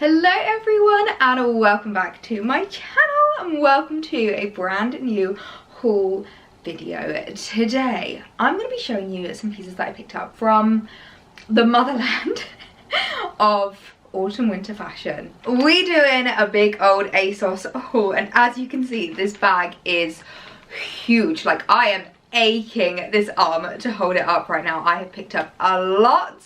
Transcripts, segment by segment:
Hello everyone and welcome back to my channel and welcome to a brand new haul video. Today I'm going to be showing you some pieces that I picked up from the motherland of autumn winter fashion. We're doing a big old ASOS haul and as you can see this bag is huge. Like I am aching this arm to hold it up right now. I have picked up a lot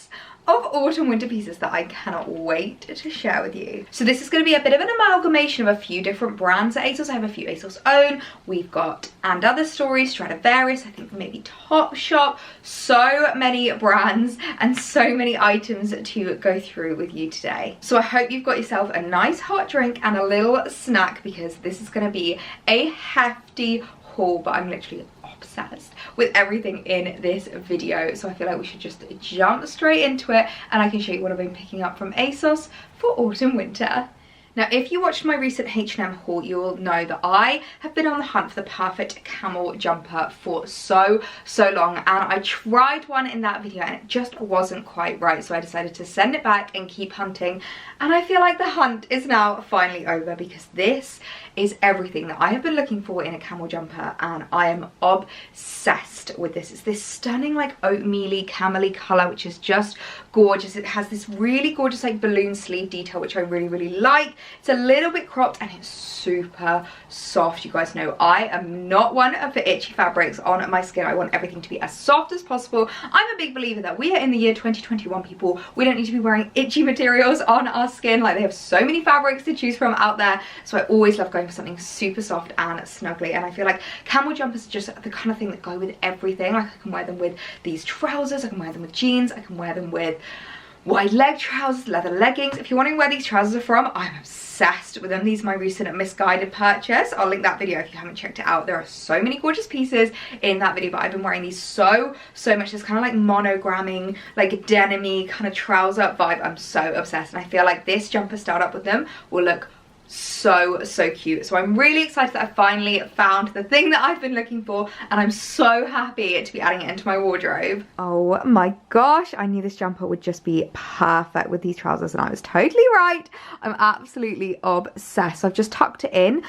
of autumn winter pieces that I cannot wait to share with you. So this is going to be a bit of an amalgamation of a few different brands at ASOS. I have a few ASOS own, we've got And Other Stories, Stradivarius, I think maybe TOPSHOP, so many brands and so many items to go through with you today. So I hope you've got yourself a nice hot drink and a little snack because this is going to be a hefty haul, but I'm literally obsessed with everything in this video, so I feel like we should just jump straight into it and I can show you what I've been picking up from ASOS for autumn winter. Now if you watched my recent H&M haul, you will know that I have been on the hunt for the perfect camel jumper for so long, and I tried one in that video and it just wasn't quite right, so I decided to send it back and keep hunting, and I feel like the hunt is now finally over because this is everything that I have been looking for in a camel jumper and I am obsessed with this. It's this stunning like oatmeal-y camel-y colour which is just gorgeous. It has this really gorgeous like balloon sleeve detail which I really like. It's a little bit cropped and it's super soft. You guys know I am not one of the itchy fabrics on my skin. I want everything to be as soft as possible. I'm a big believer that we are in the year 2021 people. We don't need to be wearing itchy materials on our skin. Like they have so many fabrics to choose from out there, so I always love going for something super soft and snuggly, and I feel like camel jumpers are just the kind of thing that go with everything. Like I can wear them with these trousers, I can wear them with jeans, I can wear them with wide leg trousers, leather leggings. If you're wondering where these trousers are from, I'm obsessed with them. These are my recent misguided purchase. I'll link that video if you haven't checked it out. There are so many gorgeous pieces in that video, but I've been wearing these so much. This kind of like monogramming, like denim-y kind of trouser vibe. I'm so obsessed, and I feel like this jumper styled up with them will look so cute. So I'm really excited that I finally found the thing that I've been looking for, and I'm so happy to be adding it into my wardrobe. Oh my gosh, I knew this jumper would just be perfect with these trousers, and I was totally right. I'm absolutely obsessed. So I've just tucked it in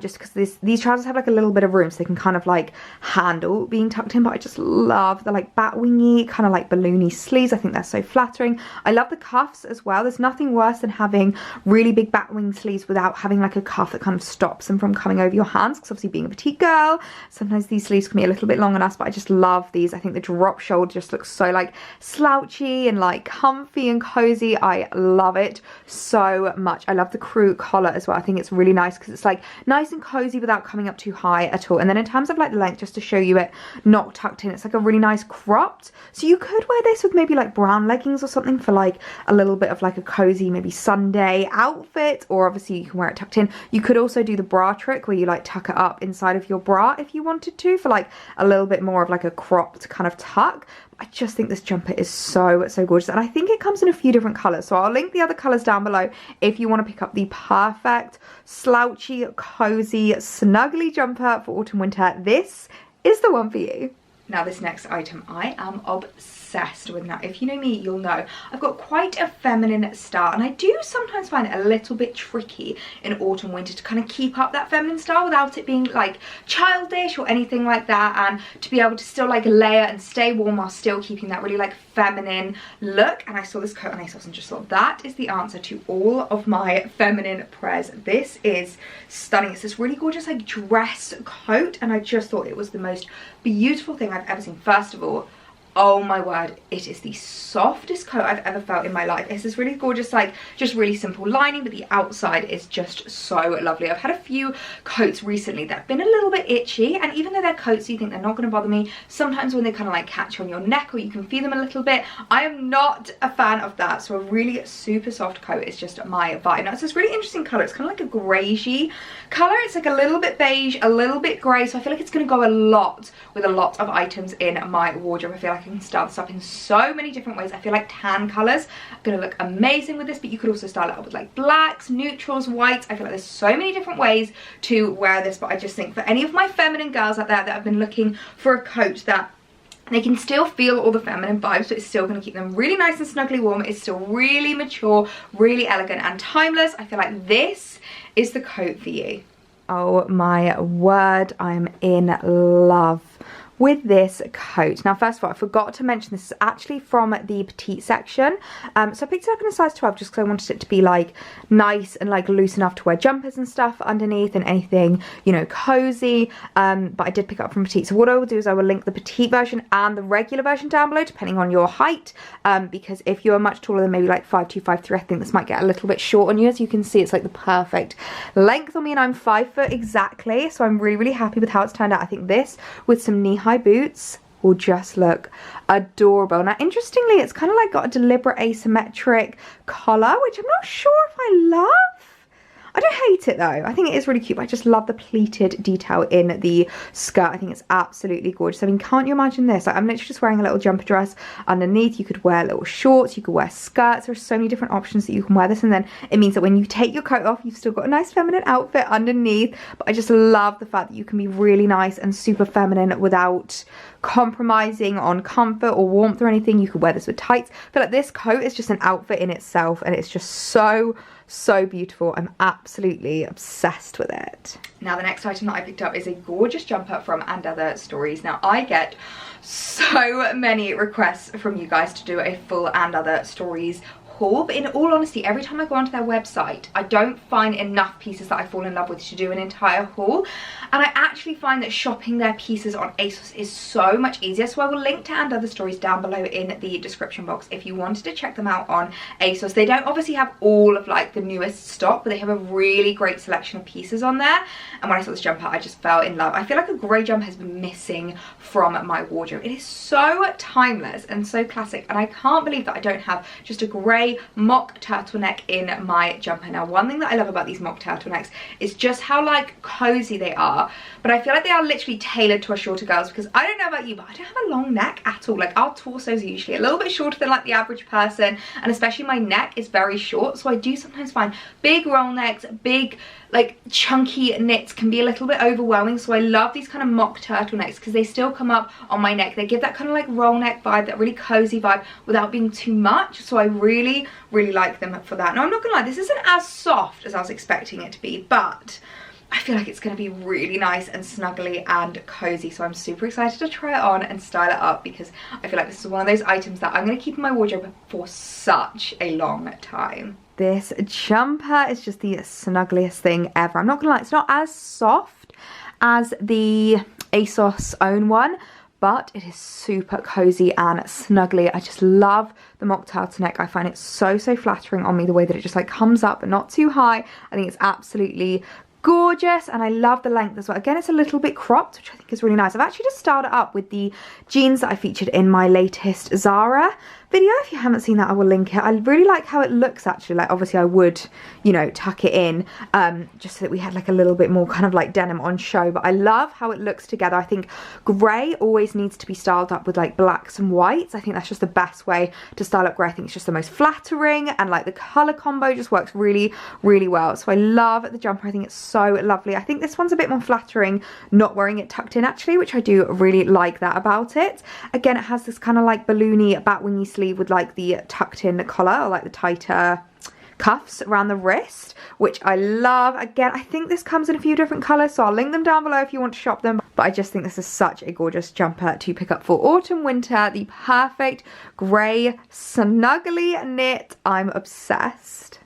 just because these trousers have like a little bit of room so they can kind of like handle being tucked in, but I just love the like bat wingy kind of like balloony sleeves. I think they're so flattering. I love the cuffs as well. There's nothing worse than having really big bat wing sleeves without having like a cuff that kind of stops them from coming over your hands, because obviously being a petite girl sometimes these sleeves can be a little bit long on us, but I just love these. I think the drop shoulder just looks so like slouchy and like comfy and cozy. I love it so much. I love the crew collar as well. I think it's really nice because it's like nice and cozy without coming up too high at all. And then in terms of like the length, just to show you it not tucked in, it's like a really nice cropped, so you could wear this with maybe like brown leggings or something for like a little bit of like a cozy maybe Sunday outfit, or obviously you can wear it tucked in. You could also do the bra trick where you like tuck it up inside of your bra if you wanted to, for like a little bit more of like a cropped kind of tuck. I just think this jumper is so gorgeous, and I think it comes in a few different colours, so I'll link the other colours down below if you want to pick up the perfect slouchy cozy snuggly jumper for autumn winter. This is the one for you. Now this next item I am obsessed with. Now if you know me, you'll know I've got quite a feminine style, and I do sometimes find it a little bit tricky in autumn winter to kind of keep up that feminine style without it being like childish or anything like that, and to be able to still like layer and stay warm while still keeping that really like feminine look. And I saw this coat on ASOS and just thought that is the answer to all of my feminine prayers. This is stunning. It's this really gorgeous like dress coat, and I just thought it was the most beautiful thing I've ever seen. First of all, oh my word, it is the softest coat I've ever felt in my life. It's this really gorgeous like just really simple lining, but the outside is just so lovely. I've had a few coats recently that have been a little bit itchy, and even though they're coats you think they're not going to bother me, sometimes when they kind of like catch on your neck or you can feel them a little bit, I am not a fan of that. So a really super soft coat is just my vibe. Now it's this really interesting colour. It's kind of like a greyish colour. It's like a little bit beige, a little bit grey, so I feel like it's going to go a lot with a lot of items in my wardrobe. I feel like I can style this up in so many different ways. I feel like tan colours are going to look amazing with this, but you could also style it up with like blacks, neutrals, whites. I feel like there's so many different ways to wear this, but I just think for any of my feminine girls out there that have been looking for a coat that They can still feel all the feminine vibes, but it's still going to keep them really nice and snugly warm. It's still really mature, really elegant and timeless. I feel like this is the coat for you. Oh my word, I'm in love with this coat. Now, first of all, I forgot to mention this is actually from the petite section. So I picked it up in a size 12 just because I wanted it to be like nice and like loose enough to wear jumpers and stuff underneath and anything, you know, cozy. But I did pick it up from petite. So what I will do is I will link the petite version and the regular version down below, depending on your height. Because if you're much taller than maybe like 5'2", 5'3", I think this might get a little bit short on you. As you can see, it's like the perfect length on me, and I'm 5 foot exactly. So I'm really, really happy with how it's turned out. I think this with some knee-high boots will just look adorable. Now, interestingly, it's kind of like got a deliberate asymmetric collar, which I'm not sure if I love. I don't hate it though. I think it is really cute, but I just love the pleated detail in the skirt. I think it's absolutely gorgeous. I mean, can't you imagine this? Like, I'm literally just wearing a little jumper dress underneath. You could wear little shorts, you could wear skirts. There's so many different options that you can wear this, and then it means that when you take your coat off, you've still got a nice feminine outfit underneath. But I just love the fact that you can be really nice and super feminine without compromising on comfort or warmth or anything. You could wear this with tights. I feel like this coat is just an outfit in itself, and it's just so beautiful. I'm absolutely obsessed with it. Now, the next item that I picked up is a gorgeous jumper from And Other Stories. Now, I get so many requests from you guys to do a full And Other Stories haul, but in all honesty, every time I go onto their website, I don't find enough pieces that I fall in love with to do an entire haul. And I actually find that shopping their pieces on ASOS is so much easier. So I will link to And Other Stories down below in the description box if you wanted to check them out on ASOS. They don't obviously have all of like the newest stock, but they have a really great selection of pieces on there. And when I saw this jumper, I just fell in love. I feel like a grey jumper has been missing from my wardrobe. It is so timeless and so classic, and I can't believe that I don't have just a grey mock turtleneck in my jumper. Now, one thing that I love about these mock turtlenecks is just how like cozy they are, but I feel like they are literally tailored to us shorter girls, because I don't know about you, but I don't have a long neck at all. Like, our torsos are usually a little bit shorter than like the average person, and especially my neck is very short, so I do sometimes find big roll necks, big like chunky knits can be a little bit overwhelming. So I love these kind of mock turtlenecks because they still come up on my neck. They give that kind of like roll neck vibe, that really cozy vibe without being too much. So I really like them for that. Now, I'm not gonna lie, this isn't as soft as I was expecting it to be, but I feel like it's going to be really nice and snuggly and cozy. So I'm super excited to try it on and style it up, because I feel like this is one of those items that I'm going to keep in my wardrobe for such a long time. This jumper is just the snuggliest thing ever. I'm not gonna lie, it's not as soft as the ASOS own one, but it is super cozy and snuggly. I just love the mock turtleneck. I find it so flattering on me, the way that it just like comes up but not too high. I think it's absolutely gorgeous, and I love the length as well. Again, it's a little bit cropped, which I think is really nice. I've actually just styled it up with the jeans that I featured in my latest Zara video. If you haven't seen that, I will link it. I really like how it looks, actually. Like, obviously I would, you know, tuck it in just so that we had like a little bit more kind of like denim on show, but I love how it looks together. I think grey always needs to be styled up with like blacks and whites. I think that's just the best way to style up grey. I think it's just the most flattering, and like the colour combo just works really well. So I love the jumper. I think it's so lovely. I think this one's a bit more flattering not wearing it tucked in, actually, which I do really like that about it. Again, it has this kind of like balloony bat-wingy sleeve with like the tucked in collar, or like the tighter cuffs around the wrist, which I love. Again, I think this comes in a few different colours, so I'll link them down below if you want to shop them. But I just think this is such a gorgeous jumper to pick up for autumn winter. The perfect grey snuggly knit. I'm obsessed.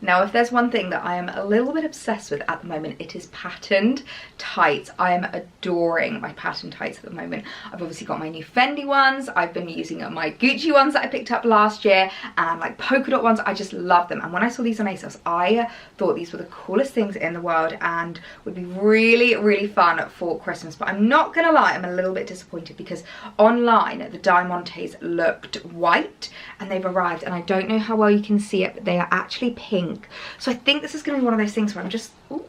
Now, if there's one thing that I am a little bit obsessed with at the moment, it is patterned tights. I am adoring my patterned tights at the moment. I've obviously got my new Fendi ones. I've been using my Gucci ones that I picked up last year, and like polka dot ones. I just love them. And when I saw these on ASOS, I thought these were the coolest things in the world and would be really fun for Christmas. But I'm not gonna lie, I'm a little bit disappointed, because online the diamantes looked white and they've arrived, and I don't know how well you can see it, but they are actually pink. So I think this is going to be one of those things where I'm just, ooh,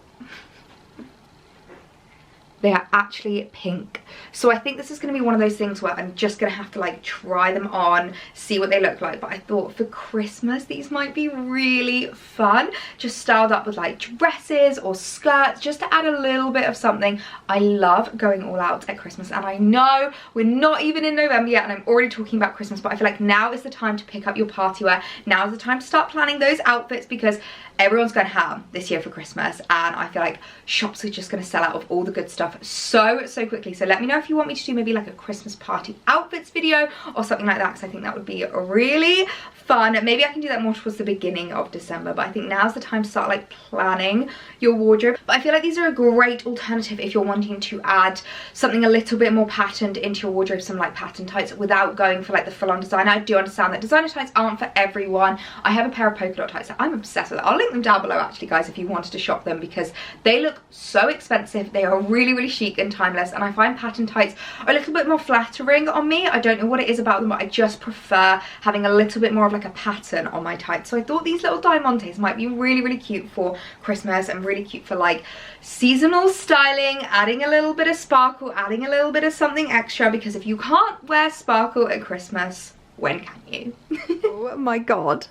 They are actually pink. So I think this is going to be one of those things where I'm just going to have to like try them on, see what they look like. But I thought for Christmas these might be really fun, just styled up with like dresses or skirts, just to add a little bit of something. I love going all out at Christmas, and I know we're not even in November yet and I'm already talking about Christmas, but I feel like now is the time to pick up your party wear. Now is the time to start planning those outfits, because everyone's going to have this year for Christmas, and I feel like shops are just going to sell out of all the good stuff so quickly. So let me know if you want me to do maybe like a Christmas party outfits video or something like that, because I think that would be really fun. Maybe I can do that more towards the beginning of December, but I think now's the time to start like planning your wardrobe. But I feel like these are a great alternative if you're wanting to add something a little bit more patterned into your wardrobe, some like pattern tights without going for like the full-on designer. I do understand that designer tights aren't for everyone. I have a pair of polka dot tights that I'm obsessed with. I'll link them down below actually, guys, if you wanted to shop them, because they look so expensive. They are really chic and timeless, and I find pattern tights are a little bit more flattering on me. I don't know what it is about them, but I just prefer having a little bit more of like a pattern on my tights. So I thought these little diamantes might be really cute for Christmas, and really cute for like seasonal styling, adding a little bit of sparkle, adding a little bit of something extra, because if you can't wear sparkle at Christmas, when can you? Oh my god,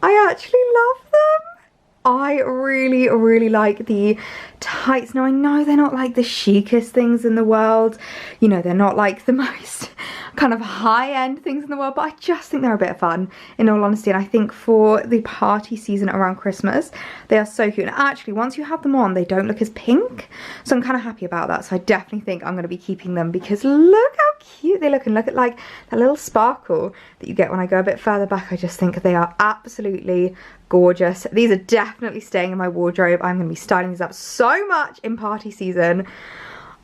I actually love them. I really like the tights. Now I know they're not like the chicest things in the world, you know, they're not like the most kind of high-end things in the world, but I just think they're a bit of fun, in all honesty. And I think for the party season around Christmas, they are so cute. And actually, once you have them on, they don't look as pink, so I'm kind of happy about that. So I definitely think I'm going to be keeping them, because look how cute they look, and look at like that little sparkle that you get when I go a bit further back. I just think they are absolutely gorgeous. These are definitely staying in my wardrobe. I'm going to be styling these up so much in party season.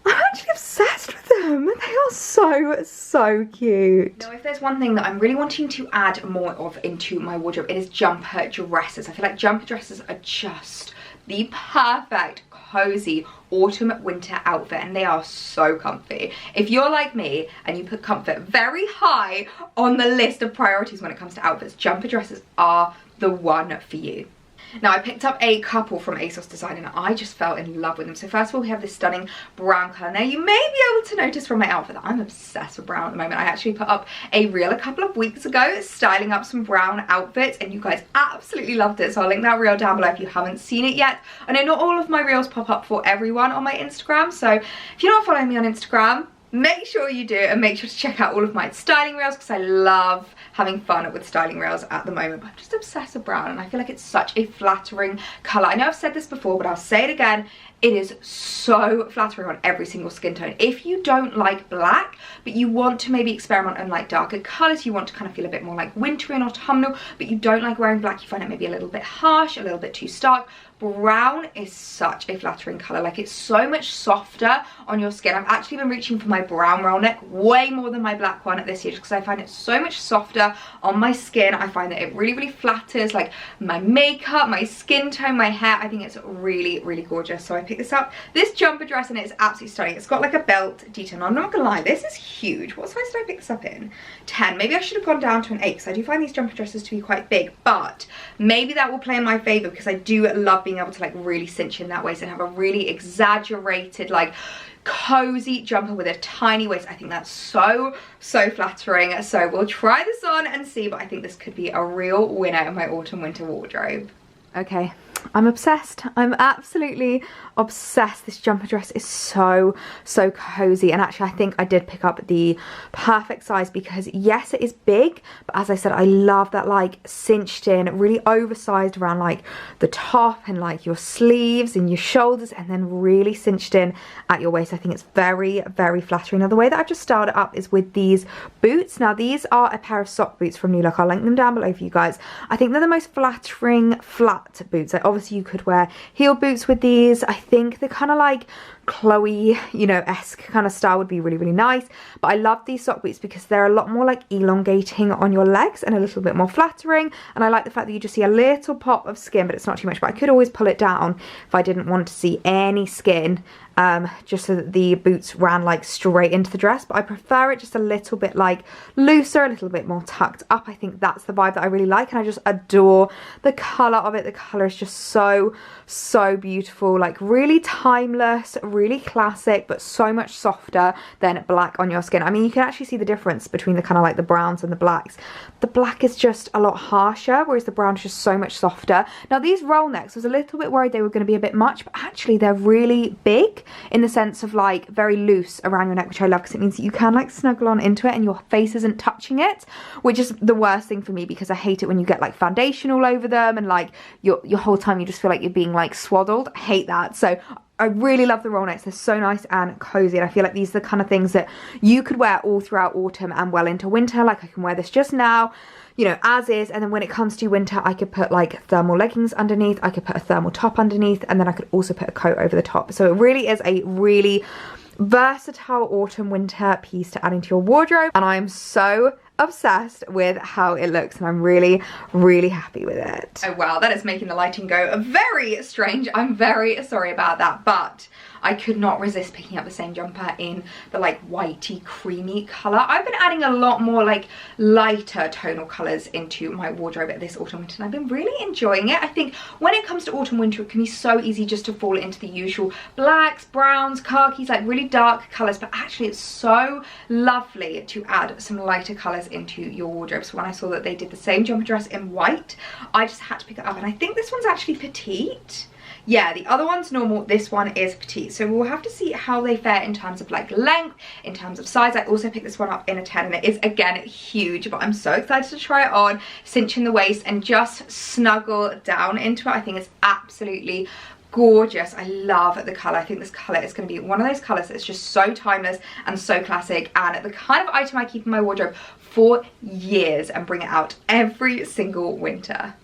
I'm actually obsessed with them. They are so cute. Now, if there's one thing that I'm really wanting to add more of into my wardrobe, it is jumper dresses. I feel like jumper dresses are just the perfect cozy autumn winter outfit, and they are so comfy. If you're like me and you put comfort very high on the list of priorities when it comes to outfits, jumper dresses are the one for you. Now, I picked up a couple from ASOS Design and I just fell in love with them. So first of all, we have this stunning brown colour. Now, you may be able to notice from my outfit that I'm obsessed with brown at the moment. I actually put up a reel a couple of weeks ago styling up some brown outfits, and you guys absolutely loved it. So I'll link that reel down below if you haven't seen it yet. I know not all of my reels pop up for everyone on my Instagram, so if you're not following me on Instagram, make sure you do, and make sure to check out all of my styling reels, because I love having fun with styling reels at the moment. But I'm just obsessed with brown, and I feel like it's such a flattering colour. I know I've said this before, but I'll say it again. It is so flattering on every single skin tone. If you don't like black, but you want to maybe experiment on like darker colours, you want to kind of feel a bit more like wintry and autumnal, but you don't like wearing black, you find it maybe a little bit harsh, a little bit too stark, brown is such a flattering colour. Like, it's so much softer on your skin. I've actually been reaching for my brown roll neck way more than my black one at this year, just because I find it so much softer on my skin. I find that it really flatters like my makeup, my skin tone, my hair. I think it's really gorgeous. So I picked this up, this jumper dress, and it's absolutely stunning. It's got like a belt detail. Now, I'm not gonna lie, this is huge. What size did I pick this up in? 10. Maybe I should have gone down to an 8, because I do find these jumper dresses to be quite big, but maybe that will play in my favour, because I do love being able to like really cinch in that waist and have a really exaggerated like cozy jumper with a tiny waist. I think that's so flattering. So we'll try this on and see, but I think this could be a real winner in my autumn winter wardrobe. Okay, I'm obsessed. I'm absolutely obsessed. This jumper dress is so cozy, and actually I think I did pick up the perfect size, because yes, it is big, but as I said, I love that like cinched in, really oversized around like the top and like your sleeves and your shoulders, and then really cinched in at your waist. I think it's very flattering. Now, the way that I've just styled it up is with these boots. Now, these are a pair of sock boots from New Look. I'll link them down below for you guys. I think they're the most flattering flat boots. Like, obviously you could wear heel boots with these. I think they're kind of like Chloe, you know, esque kind of style would be really nice. But I love these sock boots because they're a lot more like elongating on your legs and a little bit more flattering. And I like the fact that you just see a little pop of skin, but it's not too much. But I could always pull it down if I didn't want to see any skin just so that the boots ran like straight into the dress, but I prefer it just a little bit like looser, a little bit more tucked up. I think that's the vibe that I really like, and I just adore the colour of it. The colour is just so beautiful, like really timeless, really classic, but so much softer than black on your skin. I mean, you can actually see the difference between the kind of like the browns and the blacks. The black is just a lot harsher, whereas the brown is just so much softer. Now these roll necks, I was a little bit worried they were going to be a bit much, but actually they're really big in the sense of like very loose around your neck, which I love because it means that you can like snuggle on into it and your face isn't touching it, which is the worst thing for me because I hate it when you get like foundation all over them and like your whole time you just feel like you're being like swaddled. I hate that. So I really love the roll necks. They're so nice and cozy, and I feel like these are the kind of things that you could wear all throughout autumn and well into winter. Like I can wear this just now, you know, as is, and then when it comes to winter I could put like thermal leggings underneath, I could put a thermal top underneath, and then I could also put a coat over the top. So it really is a really versatile autumn winter piece to add into your wardrobe, and I am so obsessed with how it looks, and I'm really happy with it. Oh wow, that is making the lighting go very strange. I'm very sorry about that, but I could not resist picking up the same jumper in the like whitey creamy colour. I've been adding a lot more like lighter tonal colours into my wardrobe this autumn winter, and I've been really enjoying it. I think when it comes to autumn winter it can be so easy just to fall into the usual blacks, browns, khakis, like really dark colours, but actually it's so lovely to add some lighter colours into your wardrobe. So when I saw that they did the same jumper dress in white, I just had to pick it up, and I think this one's actually petite. Yeah, the other one's normal, this one is petite. So we'll have to see how they fare in terms of like length, in terms of size. I also picked this one up in a 10, and it is again huge, but I'm so excited to try it on, cinch in the waist and just snuggle down into it. I think it's absolutely gorgeous. I love the colour. I think this colour is going to be one of those colours that's just so timeless and so classic, and the kind of item I keep in my wardrobe for years and bring it out every single winter.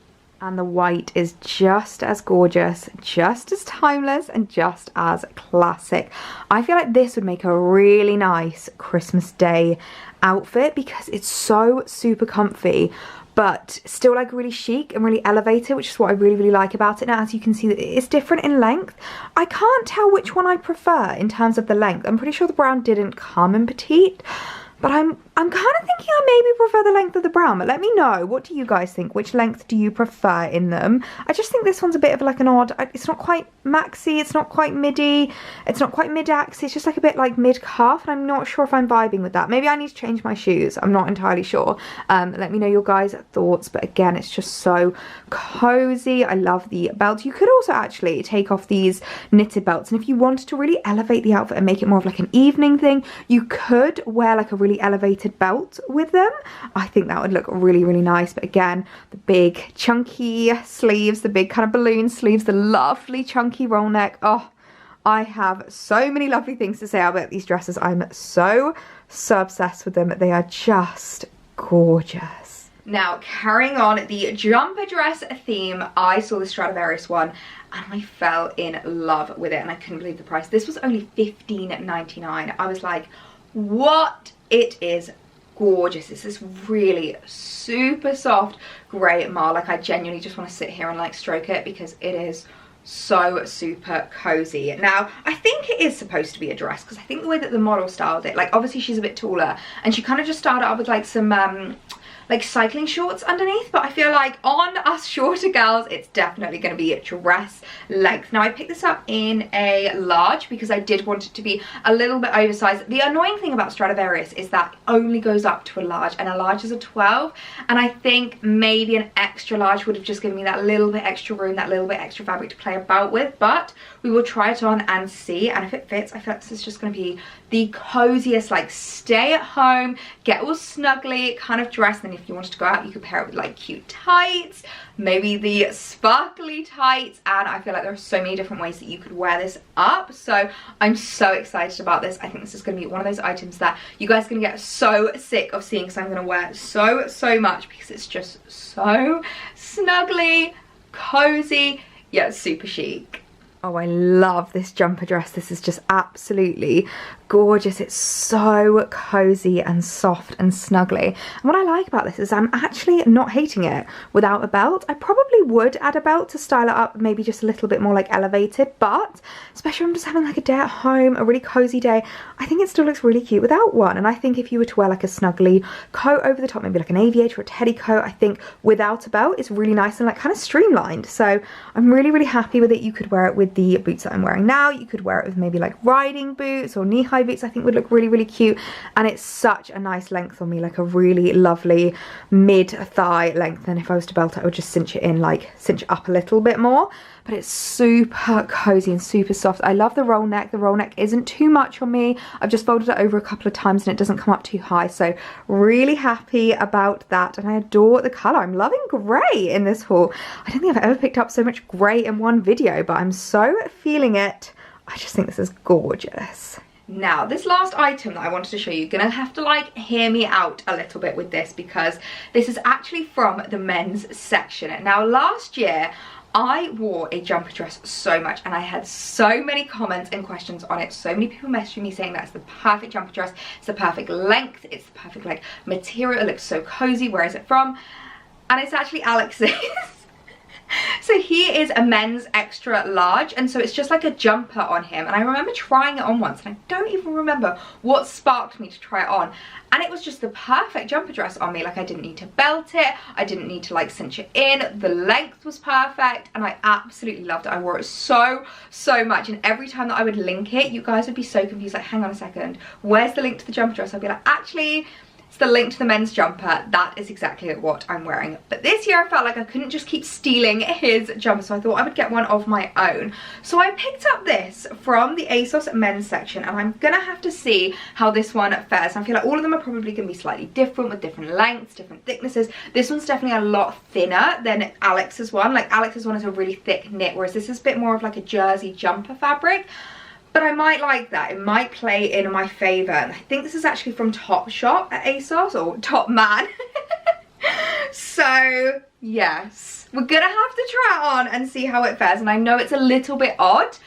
And the white is just as gorgeous, just as timeless, and just as classic. I feel like this would make a really nice Christmas Day outfit because it's so super comfy, but still like really chic and really elevated, which is what I really like about it. Now, as you can see, that it's different in length. I can't tell which one I prefer in terms of the length. I'm pretty sure the brown didn't come in petite, but I'm kind of thinking I maybe prefer the length of the brown, but let me know, what do you guys think? Which length do you prefer in them? I just think this one's a bit of like an odd, it's not quite maxi, it's not quite midi, it's not quite mid-axi, it's just like a bit like mid-calf, and I'm not sure if I'm vibing with that. Maybe I need to change my shoes, I'm not entirely sure. Let me know your guys' thoughts, but again, it's just so cozy. I love the belt. You could also actually take off these knitted belts, and if you wanted to really elevate the outfit and make it more of like an evening thing, you could wear like a really elevated belt with them. I think that would look really nice. But again, the big chunky sleeves, the big kind of balloon sleeves, the lovely chunky roll neck. Oh, I have so many lovely things to say about these dresses. I'm so obsessed with them. They are just gorgeous. Now, carrying on the jumper dress theme, I saw the Stradivarius one and I fell in love with it, and I couldn't believe the price. This was only $15.99. I was like, what? It is gorgeous. This is really super soft grey marl. Like I genuinely just want to sit here and like stroke it because it is so super cozy. Now I think it is supposed to be a dress because I think the way that the model styled it, like obviously she's a bit taller and she kind of just styled it up with like some like cycling shorts underneath, but I feel like on us shorter girls it's definitely going to be a dress length. Now I picked this up in a large because I did want it to be a little bit oversized. The annoying thing about Stradivarius is that it only goes up to a large, and a large is a 12, and I think maybe an extra large would have just given me that little bit extra room, that little bit extra fabric to play about with. But we will try it on and see, and if it fits, I feel like this is just going to be the coziest like stay at home, get all snuggly kind of dress. And then if you wanted to go out, you could pair it with like cute tights, maybe the sparkly tights, and I feel like there are so many different ways that you could wear this up. So I'm so excited about this. I think this is going to be one of those items that you guys are going to get so sick of seeing, because I'm going to wear so much because it's just so snuggly, cozy, yet super chic. Oh, I love this jumper dress. This is just absolutely gorgeous. It's so cozy and soft and snuggly. And what I like about this is I'm actually not hating it without a belt. I probably would add a belt to style it up, maybe just a little bit more like elevated, but especially when I'm just having like a day at home, a really cozy day, I think it still looks really cute without one. And I think if you were to wear like a snuggly coat over the top, maybe like an aviator or a teddy coat, I think without a belt it's really nice and like kind of streamlined. So I'm really, really happy with it. You could wear it with the boots that I'm wearing now. You could wear it with maybe like riding boots or knee-high boots. I think would look really, really cute, and it's such a nice length on me, like a really lovely mid-thigh length. And if I was to belt it, I would just cinch it in, like cinch it up a little bit more. But it's super cozy and super soft. I love the roll neck. The roll neck isn't too much on me. I've just folded it over a couple of times and it doesn't come up too high, so really happy about that. And I adore the colour. I'm loving grey in this haul. I don't think I've ever picked up so much grey in one video, but I'm so feeling it. I just think this is gorgeous. Now, this last item that I wanted to show you, you're gonna have to like hear me out a little bit with this, because this is actually from the men's section. Now, last year I wore a jumper dress so much and I had so many comments and questions on it. So many people messaging me saying that's the perfect jumper dress, it's the perfect length, it's the perfect like material, it looks so cozy, where is it from? And it's actually Alex's. So he is a men's extra large, and so it's just like a jumper on him. And I remember trying it on once, and I don't even remember what sparked me to try it on. And it was just the perfect jumper dress on me. Like, I didn't need to belt it, I didn't need to like cinch it in, the length was perfect, and I absolutely loved it. I wore it so much, and every time that I would link it, you guys would be so confused, like, hang on a second, where's the link to the jumper dress? I'd be like, actually, it's the link to the men's jumper. That is exactly what I'm wearing. But this year I felt like I couldn't just keep stealing his jumper, so I thought I would get one of my own. So I picked up this from the ASOS men's section, and I'm gonna have to see how this one fares. I feel like all of them are probably gonna be slightly different, with different lengths, different thicknesses. This one's definitely a lot thinner than Alex's one. Like, Alex's one is a really thick knit, whereas this is a bit more of like a jersey jumper fabric. But I might like that. It might play in my favour. And I think this is actually from TOPSHOP at ASOS, or Top Man. So, yes. We're going to have to try it on and see how it fares. And I know it's a little bit odd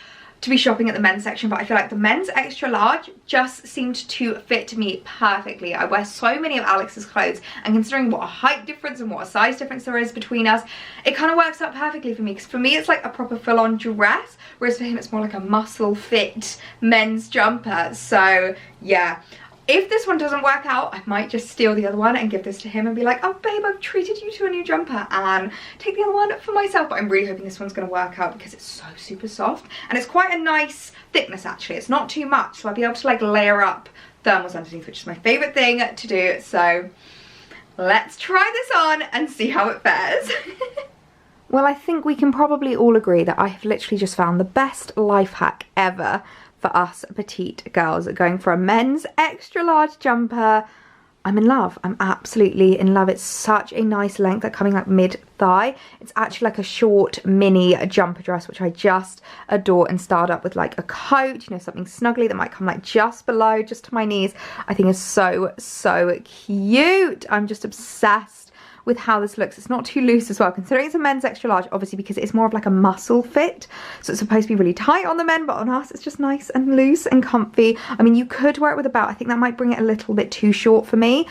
to be shopping at the men's section, but I feel like the men's extra large just seemed to fit me perfectly. I wear so many of Alex's clothes, and considering what a height difference and what a size difference there is between us, it kind of works out perfectly for me, because for me it's like a proper full-on dress, whereas for him it's more like a muscle fit men's jumper. So yeah, if this one doesn't work out, I might just steal the other one and give this to him and be like, oh babe, I've treated you to a new jumper, and take the other one for myself. But I'm really hoping this one's going to work out, because it's so super soft, and it's quite a nice thickness actually. It's not too much, so I'll be able to like layer up thermals underneath, which is my favourite thing to do. So let's try this on and see how it fares. Well, I think we can probably all agree that I have literally just found the best life hack ever for us petite girls, going for a men's extra large jumper. I'm in love. I'm absolutely in love. It's such a nice length, like coming like mid-thigh. It's actually like a short mini jumper dress, which I just adore, and styled up with like a coat, you know, something snuggly that might come like just below, just to my knees. I think is so cute. I'm just obsessed with how this looks. It's not too loose as well, considering it's a men's extra large, obviously, because it's more of like a muscle fit, so it's supposed to be really tight on the men, but on us it's just nice and loose and comfy. I mean, you could wear it with a belt. I think that might bring it a little bit too short for me.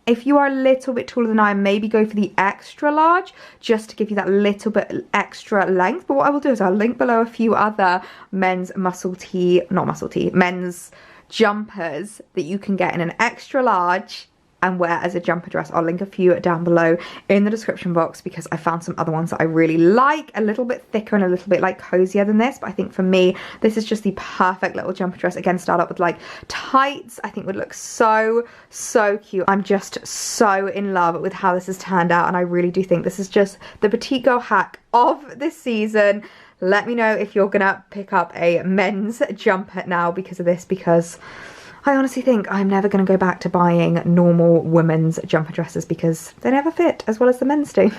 If you are a little bit taller than I am, maybe go for the extra large, just to give you that little bit extra length. But what I will do is I'll link below a few other men's men's jumpers that you can get in an extra large and wear as a jumper dress. I'll link a few down below in the description box, because I found some other ones that I really like, a little bit thicker and a little bit like cozier than this. But I think for me, this is just the perfect little jumper dress. Again, styled up with like tights, I think would look so cute. I'm just so in love with how this has turned out, and I really do think this is just the petite girl hack of this season. Let me know if you're gonna pick up a men's jumper now because of this, because I honestly think I'm never going to go back to buying normal women's jumper dresses, because they never fit as well as the men's do.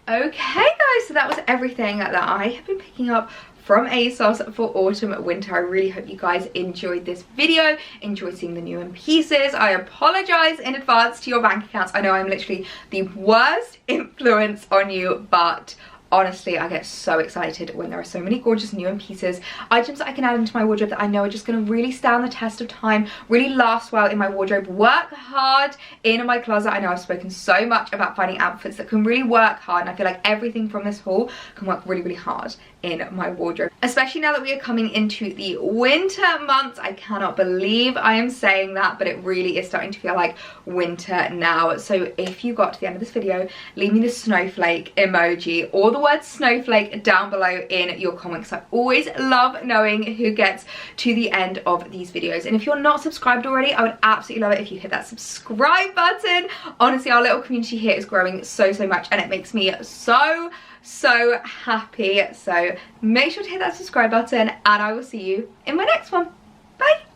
Okay guys, so that was everything that I have been picking up from ASOS for autumn winter. I really hope you guys enjoyed this video, enjoyed seeing the new in pieces. I apologize in advance to your bank accounts. I know I'm literally the worst influence on you, but honestly, I get so excited when there are so many gorgeous new pieces, items that I can add into my wardrobe that I know are just going to really stand the test of time, really last well in my wardrobe, work hard in my closet. I know I've spoken so much about finding outfits that can really work hard, and I feel like everything from this haul can work really, really hard in my wardrobe, especially now that we are coming into the winter months. I cannot believe I am saying that, but it really is starting to feel like winter now. So if you got to the end of this video, leave me the snowflake emoji or the word snowflake down below in your comments. I always love knowing who gets to the end of these videos. And if you're not subscribed already, I would absolutely love it if you hit that subscribe button. Honestly, our little community here is growing so much, and it makes me so happy. So make sure to hit that subscribe button, and I will see you in my next one. Bye.